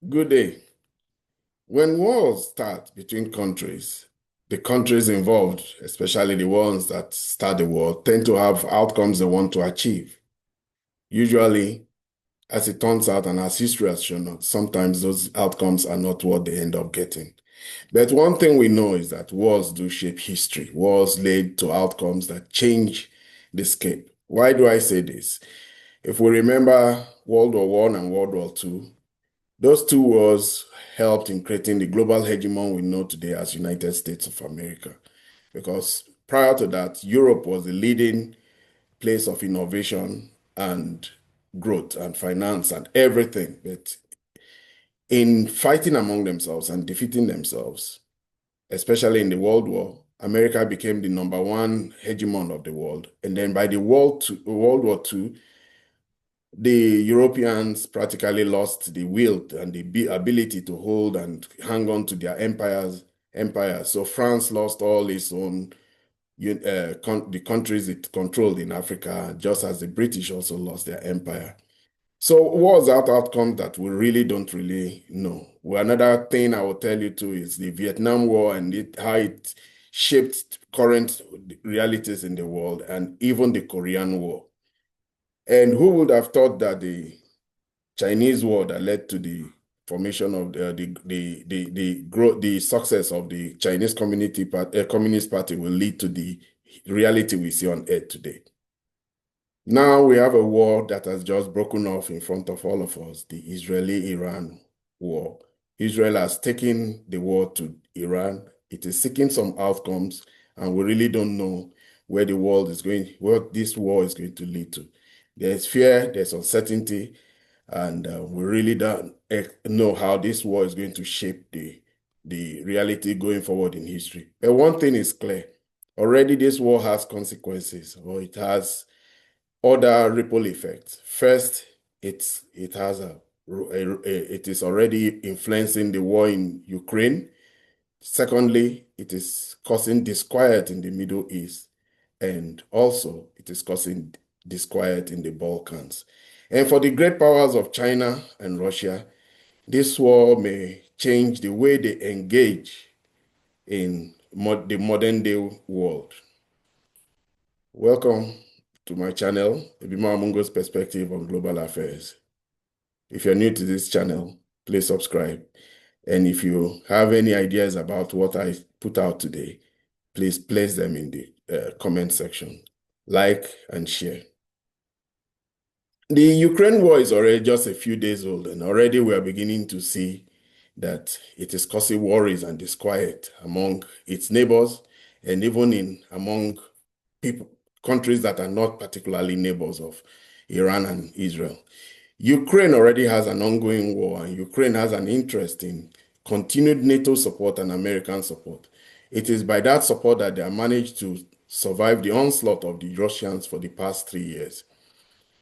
Good day. When wars start between countries, the countries involved, especially the ones that start the war, tend to have outcomes they want to achieve. Usually, as it turns out, and as history has shown us, sometimes those outcomes are not what they end up getting. But one thing we know is that wars do shape history. Wars lead to outcomes that change the scape. Why do I say this? If we remember World War One and World War Two, those two wars helped in creating the global hegemon we know today as United States of America. Because prior to that, Europe was the leading place of innovation and growth and finance and everything. But in fighting among themselves and defeating themselves, especially in the World War, America became the number one hegemon of the world. And then by the World War II, the Europeans practically lost the will and the ability to hold and hang on to their empires. So France lost all its own the countries it controlled in Africa, just as the British also lost their empire. So what was that outcome that we really don't really know? Well, another thing I will tell you too is the Vietnam War and how it shaped current realities in the world and even the Korean War. And who would have thought that the Chinese war that led to the formation of the growth, the success of the Chinese Communist Party will lead to the reality we see on earth today. Now we have a war that has just broken off in front of all of us, the Israeli-Iran war. Israel has taken the war to Iran. It is seeking some outcomes, and we really don't know where the world is going, what this war is going to lead to. There's fear, there's uncertainty, and we really don't know how this war is going to shape the reality going forward in history. But one thing is clear. Already this war has consequences, or it has other ripple effects. First, it has it is already influencing the war in Ukraine. Secondly, it is causing disquiet in the Middle East, and also it is causing disquiet in the Balkans. And for the great powers of China and Russia, this war may change the way they engage in the modern day world. Welcome to my channel, Ebima Amungo's Perspective on Global Affairs. If you're new to this channel, please subscribe. And if you have any ideas about what I put out today, please place them in the comment section. Like and share. The Ukraine war is already just a few days old, and already we are beginning to see that it is causing worries and disquiet among its neighbors and even among countries that are not particularly neighbors of Iran and Israel. Ukraine already has an ongoing war, and Ukraine has an interest in continued NATO support and American support. It is by that support that they have managed to survive the onslaught of the Russians for the past 3 years.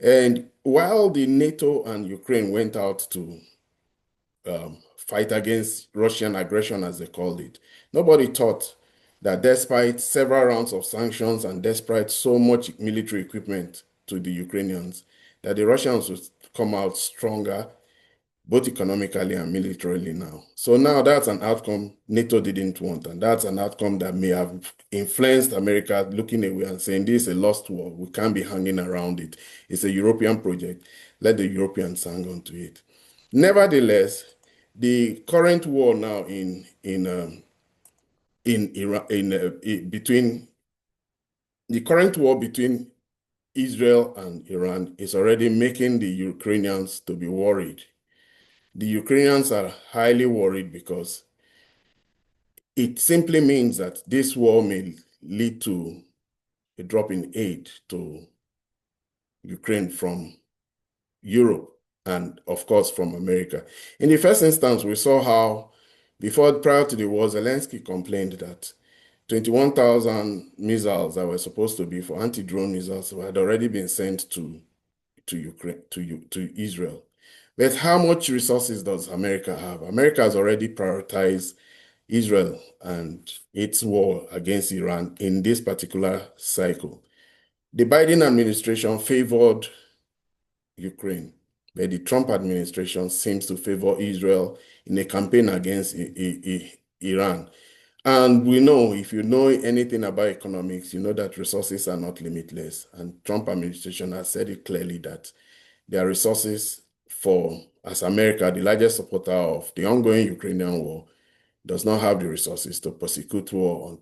And while the NATO and Ukraine went out to fight against Russian aggression, as they called it, nobody thought that despite several rounds of sanctions and despite so much military equipment to the Ukrainians, that the Russians would come out stronger, both economically and militarily now. So now that's an outcome NATO didn't want, and that's an outcome that may have influenced America looking away and saying, this is a lost war. We can't be hanging around it. It's a European project. Let the Europeans hang on to it. Nevertheless, the current war now in Iran between the current war between Israel and Iran is already making the Ukrainians to be worried. The Ukrainians are highly worried because it simply means that this war may lead to a drop in aid to Ukraine from Europe and, of course, from America. In the first instance, we saw how, prior to the war, Zelensky complained that 21,000 missiles that were supposed to be for anti-drone missiles had already been sent to Ukraine, to Israel. But how much resources does America have? America has already prioritized Israel and its war against Iran in this particular cycle. The Biden administration favored Ukraine. But the Trump administration seems to favor Israel in a campaign against Iran. And we know, if you know anything about economics, you know that resources are not limitless. And Trump administration has said it clearly that their resources for, as America, the largest supporter of the ongoing Ukrainian war, does not have the resources to prosecute war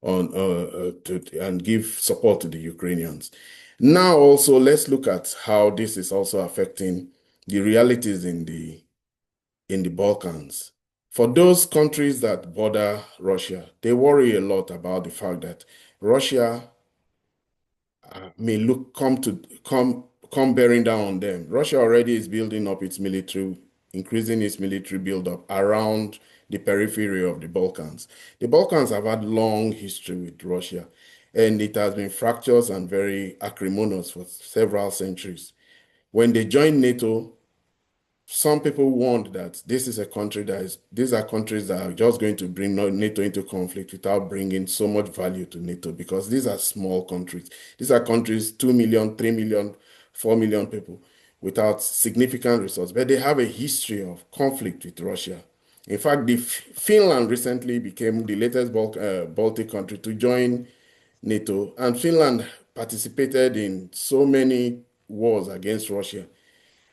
and give support to the Ukrainians. Now, also, let's look at how this is also affecting the realities in the Balkans. For those countries that border Russia, they worry a lot about the fact that Russia may look come bearing down on them. Russia already is building up its military, increasing its military buildup around the periphery of the Balkans. The Balkans have had long history with Russia, and it has been fractious and very acrimonious for several centuries. When they joined NATO, some people warned that this is a country these are countries that are just going to bring NATO into conflict without bringing so much value to NATO because these are small countries. These are countries, 2 million, 3 million, 4 million people without significant resources, but they have a history of conflict with Russia. In fact, Finland recently became the latest Baltic country to join NATO, and Finland participated in so many wars against Russia,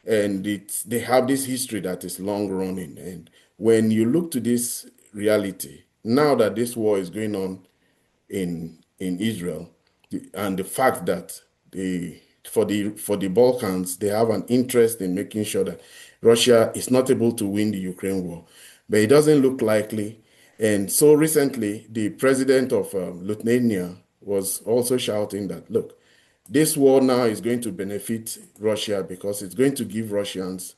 and they have this history that is long running. And when you look to this reality, now that this war is going on in Israel, and the fact that for the Balkans, they have an interest in making sure that Russia is not able to win the Ukraine war, but it doesn't look likely. And so recently, the president of Lithuania was also shouting that, look, this war now is going to benefit Russia because it's going to give Russians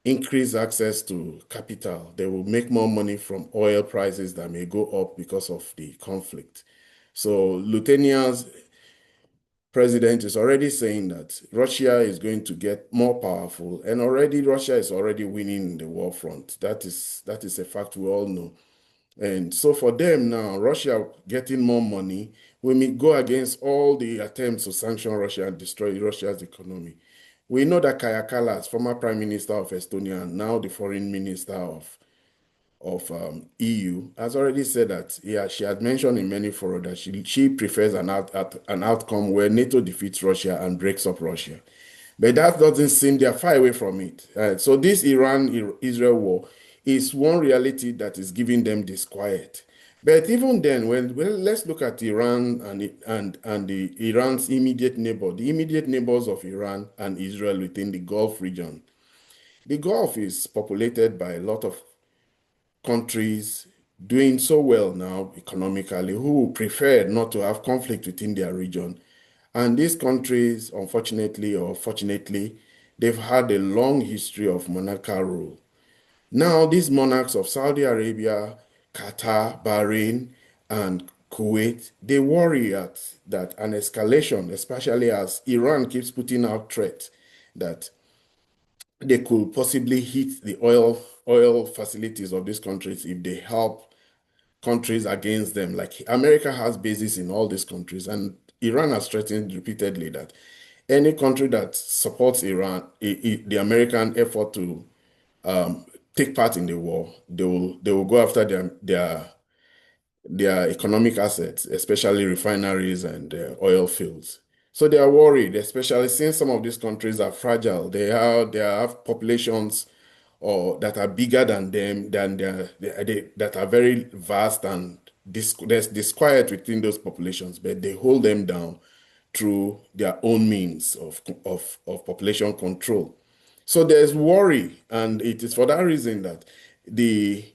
increased access to capital. They will make more money from oil prices that may go up because of the conflict. So Lithuania's president is already saying that Russia is going to get more powerful, and already Russia is already winning the war front. That is a fact we all know. And so for them now, Russia getting more money will go against all the attempts to sanction Russia and destroy Russia's economy. We know that Kaja Kallas, former Prime Minister of Estonia and now the Foreign Minister of EU, has already said that, yeah, she had mentioned in many forums that she prefers an outcome where NATO defeats Russia and breaks up Russia. But that doesn't seem they're far away from it. So this Iran-Israel war is one reality that is giving them disquiet. But even then, let's look at Iran and the Iran's immediate neighbor, the immediate neighbors of Iran and Israel within the Gulf region. The Gulf is populated by a lot of countries doing so well now economically who prefer not to have conflict within their region. And these countries, unfortunately or fortunately, they've had a long history of monarchical rule. Now, these monarchs of Saudi Arabia, Qatar, Bahrain, and Kuwait, they worry that an escalation, especially as Iran keeps putting out threats that they could possibly hit the oil facilities of these countries if they help countries against them. Like America has bases in all these countries, and Iran has threatened repeatedly that any country that supports Iran, the American effort to take part in the war, they will go after their economic assets, especially refineries and oil fields. So they are worried, especially since some of these countries are fragile. They have populations or that are bigger than them, that are very vast, and there's disquiet within those populations, but they hold them down through their own means of population control. So there's worry, and it is for that reason that the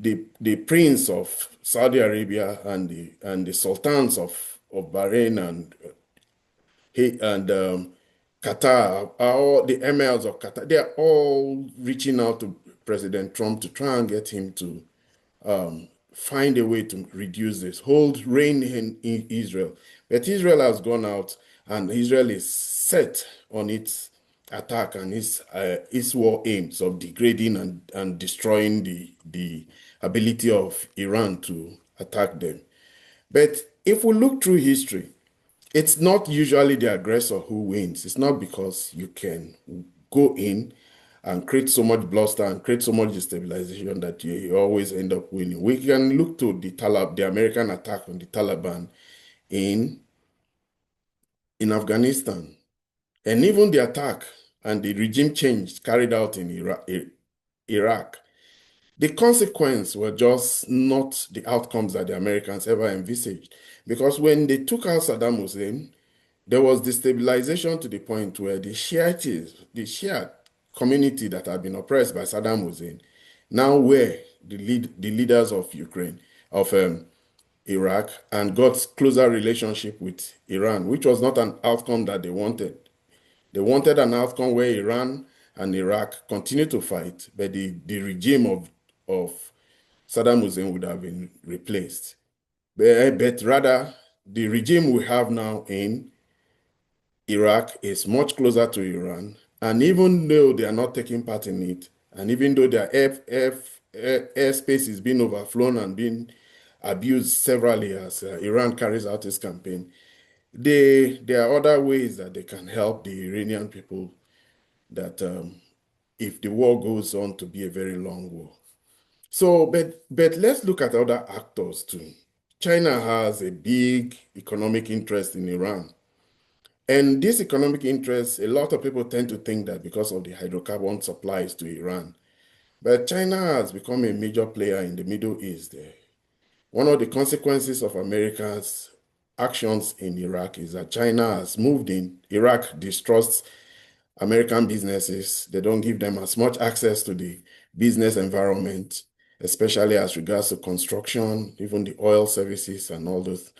the prince of Saudi Arabia and the sultans of Bahrain and Qatar, are all the emirs of Qatar, they are all reaching out to President Trump to try and get him to find a way to reduce this, hold reign in Israel. But Israel has gone out, and Israel is set on its attack and its war aims of degrading and destroying the ability of Iran to attack them. But if we look through history, it's not usually the aggressor who wins. It's not because you can go in and create so much bluster and create so much destabilization that you always end up winning. We can look to the American attack on the Taliban in in Afghanistan, and even the attack and the regime change carried out in Iraq. The consequence were just not the outcomes that the Americans ever envisaged. Because when they took out Saddam Hussein, there was destabilization to the point where the Shia community that had been oppressed by Saddam Hussein, now were the leaders of Ukraine, of Iraq, and got closer relationship with Iran, which was not an outcome that they wanted. They wanted an outcome where Iran and Iraq continue to fight, but the regime of Saddam Hussein would have been replaced. But rather, the regime we have now in Iraq is much closer to Iran. And even though they are not taking part in it, and even though their airspace is being overflown and being abused severally as Iran carries out its campaign, there are other ways that they can help the Iranian people that if the war goes on to be a very long war. So, but let's look at other actors too. China has a big economic interest in Iran. And this economic interest, a lot of people tend to think that because of the hydrocarbon supplies to Iran. But China has become a major player in the Middle East. One of the consequences of America's actions in Iraq is that China has moved in. Iraq distrusts American businesses. They don't give them as much access to the business environment, especially as regards to construction, even the oil services and all those.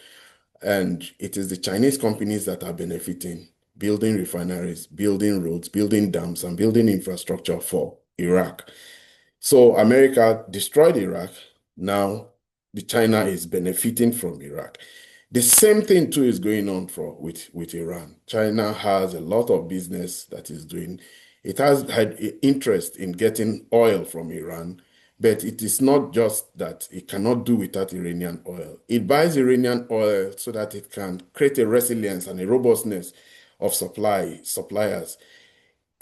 And it is the Chinese companies that are benefiting, building refineries, building roads, building dams, and building infrastructure for Iraq. So America destroyed Iraq. Now the China is benefiting from Iraq. The same thing too is going on with Iran. China has a lot of business that is doing. It has had interest in getting oil from Iran, but it is not just that it cannot do without Iranian oil. It buys Iranian oil so that it can create a resilience and a robustness of suppliers.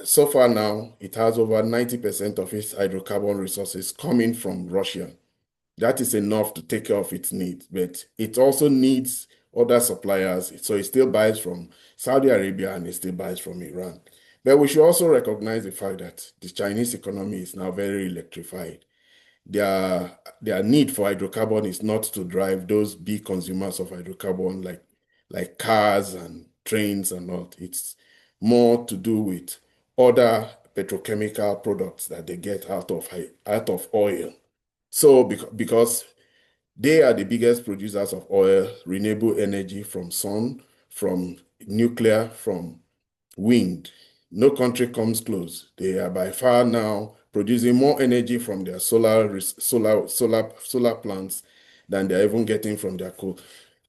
So far now, it has over 90% of its hydrocarbon resources coming from Russia. That is enough to take care of its needs, but it also needs other suppliers. So it still buys from Saudi Arabia and it still buys from Iran. But we should also recognize the fact that the Chinese economy is now very electrified. Their need for hydrocarbon is not to drive those big consumers of hydrocarbon like cars and trains and all. It's more to do with other petrochemical products that they get out of oil. So because they are the biggest producers of oil, renewable energy from sun, from nuclear, from wind. No country comes close. They are by far now producing more energy from their solar plants than they're even getting from their coal.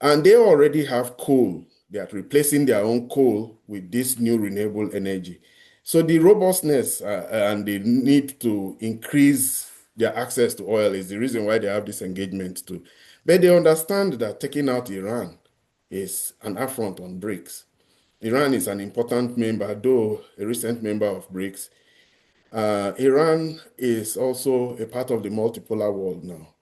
And they already have coal. They are replacing their own coal with this new renewable energy. So the robustness and the need to increase their access to oil is the reason why they have this engagement too. But they understand that taking out Iran is an affront on BRICS. Iran is an important member, though a recent member of BRICS. Iran is also a part of the multipolar world now.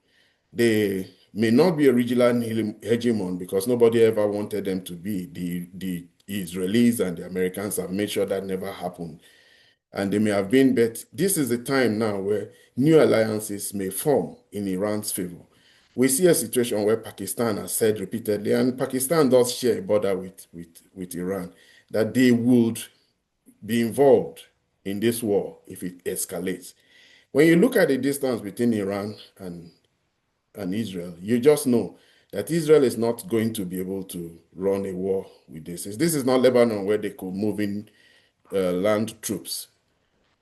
They may not be a regional hegemon because nobody ever wanted them to be. The Israelis and the Americans have made sure that never happened. And they may have been, but this is the time now where new alliances may form in Iran's favor. We see a situation where Pakistan has said repeatedly, and Pakistan does share a border with Iran, that they would be involved in this war if it escalates. When you look at the distance between Iran and Israel, you just know that Israel is not going to be able to run a war with this. This is not Lebanon where they could move in land troops.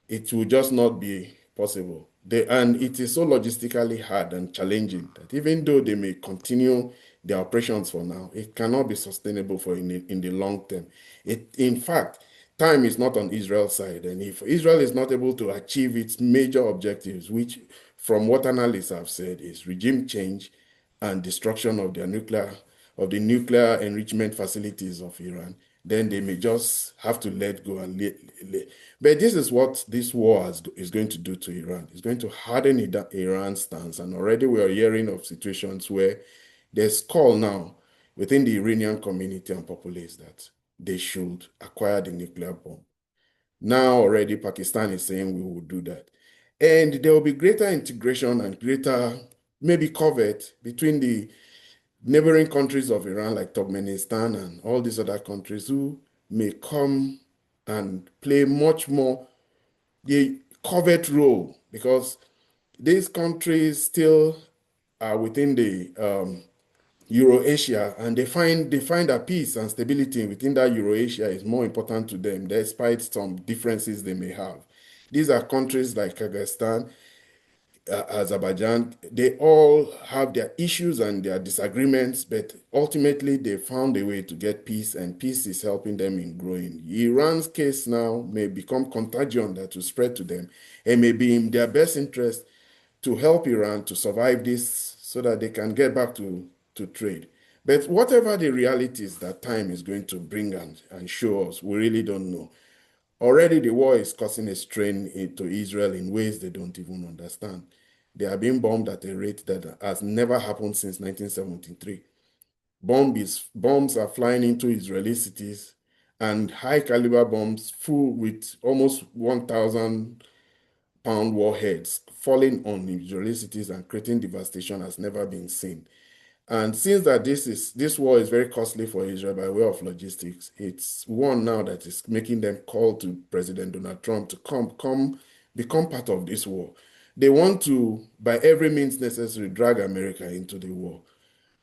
It will just not be possible. And it is so logistically hard and challenging that even though they may continue their operations for now, it cannot be sustainable for in the long term. In fact, time is not on Israel's side. And if Israel is not able to achieve its major objectives, which from what analysts have said is regime change and destruction of the nuclear enrichment facilities of Iran, then they may just have to let go and let. But this is what this war is going to do to Iran. It's going to harden Iran's stance. And already we are hearing of situations where there's call now within the Iranian community and populace that they should acquire the nuclear bomb. Now already Pakistan is saying we will do that. And there will be greater integration and greater maybe covert between the neighboring countries of Iran, like Turkmenistan and all these other countries, who may come and play much more the covert role, because these countries still are within the Eurasia, and they find that peace and stability within that Eurasia is more important to them, despite some differences they may have. These are countries like Kazakhstan, Azerbaijan, they all have their issues and their disagreements, but ultimately they found a way to get peace, and peace is helping them in growing. Iran's case now may become contagion that will spread to them, and may be in their best interest to help Iran to survive this so that they can get back to trade. But whatever the realities that time is going to bring and show us, we really don't know. Already the war is causing a strain into Israel in ways they don't even understand. They are being bombed at a rate that has never happened since 1973. Bombs are flying into Israeli cities, and high caliber bombs full with almost 1,000-pound warheads falling on Israeli cities and creating devastation has never been seen. And since that this war is very costly for Israel by way of logistics, it's one now that is making them call to President Donald Trump to come become part of this war. They want to, by every means necessary, drag America into the war.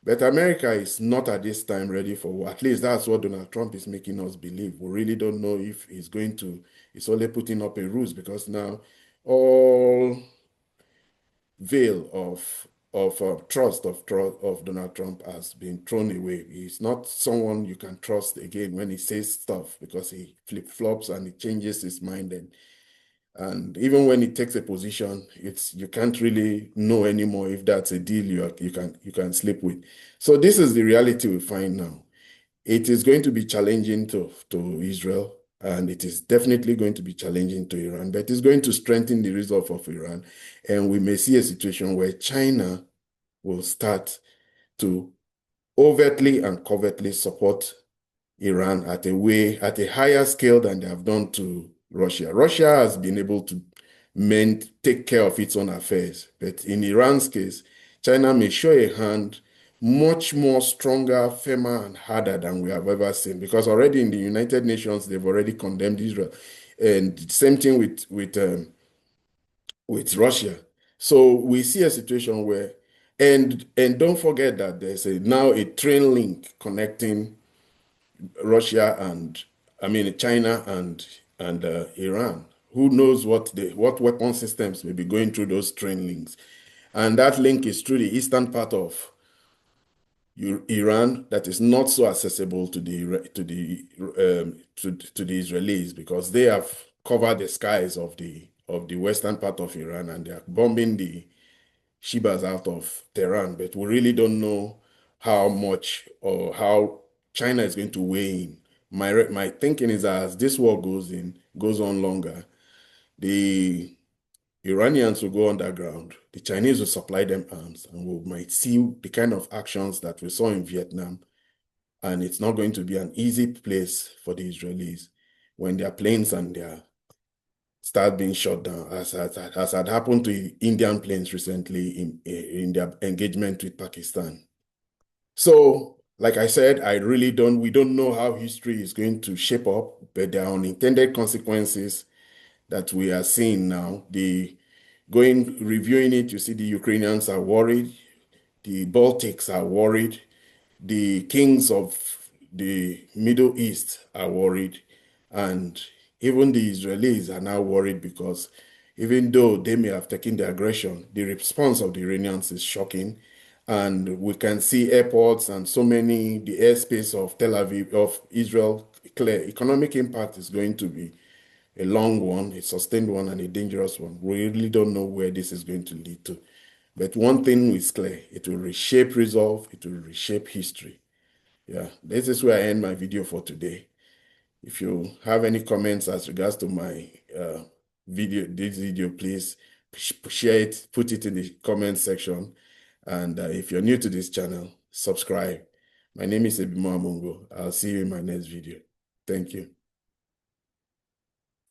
But America is not at this time ready for war. At least that's what Donald Trump is making us believe. We really don't know if he's only putting up a ruse, because now all veil of trust of Donald Trump has been thrown away. He's not someone you can trust again when he says stuff, because he flip-flops and he changes his mind, and even when he takes a position, it's you can't really know anymore if that's a deal you can sleep with. So this is the reality we find now. It is going to be challenging to Israel, and it is definitely going to be challenging to Iran, but it's going to strengthen the resolve of Iran. And we may see a situation where China will start to overtly and covertly support Iran at a higher scale than they have done to Russia. Russia has been able to take care of its own affairs, but in Iran's case, China may show a hand much more stronger, firmer, and harder than we have ever seen. Because already in the United Nations, they've already condemned Israel, and same thing with Russia. So we see a situation where, and don't forget that there's now a train link connecting Russia and I mean China and Iran. Who knows what weapon systems may be going through those train links? And that link is through the eastern part of Iran that is not so accessible to the Israelis, because they have covered the skies of the western part of Iran, and they are bombing the Shibas out of Tehran. But we really don't know how much or how China is going to weigh in. My thinking is that as this war goes on longer, the Iranians will go underground. The Chinese will supply them arms, and we might see the kind of actions that we saw in Vietnam. And it's not going to be an easy place for the Israelis when their planes and their start being shut down, as had happened to Indian planes recently in their engagement with Pakistan. So, like I said, we don't know how history is going to shape up, but there are unintended consequences that we are seeing now. Reviewing it, you see the Ukrainians are worried, the Baltics are worried, the kings of the Middle East are worried, and even the Israelis are now worried, because even though they may have taken the aggression, the response of the Iranians is shocking. And we can see airports and the airspace of Tel Aviv, of Israel, clear. Economic impact is going to be a long one, a sustained one, and a dangerous one. We really don't know where this is going to lead to. But one thing is clear, it will reshape resolve, it will reshape history. Yeah, this is where I end my video for today. If you have any comments as regards to my this video, please share it, put it in the comment section. And if you're new to this channel, subscribe. My name is Ebimo Amongo. I'll see you in my next video. Thank you.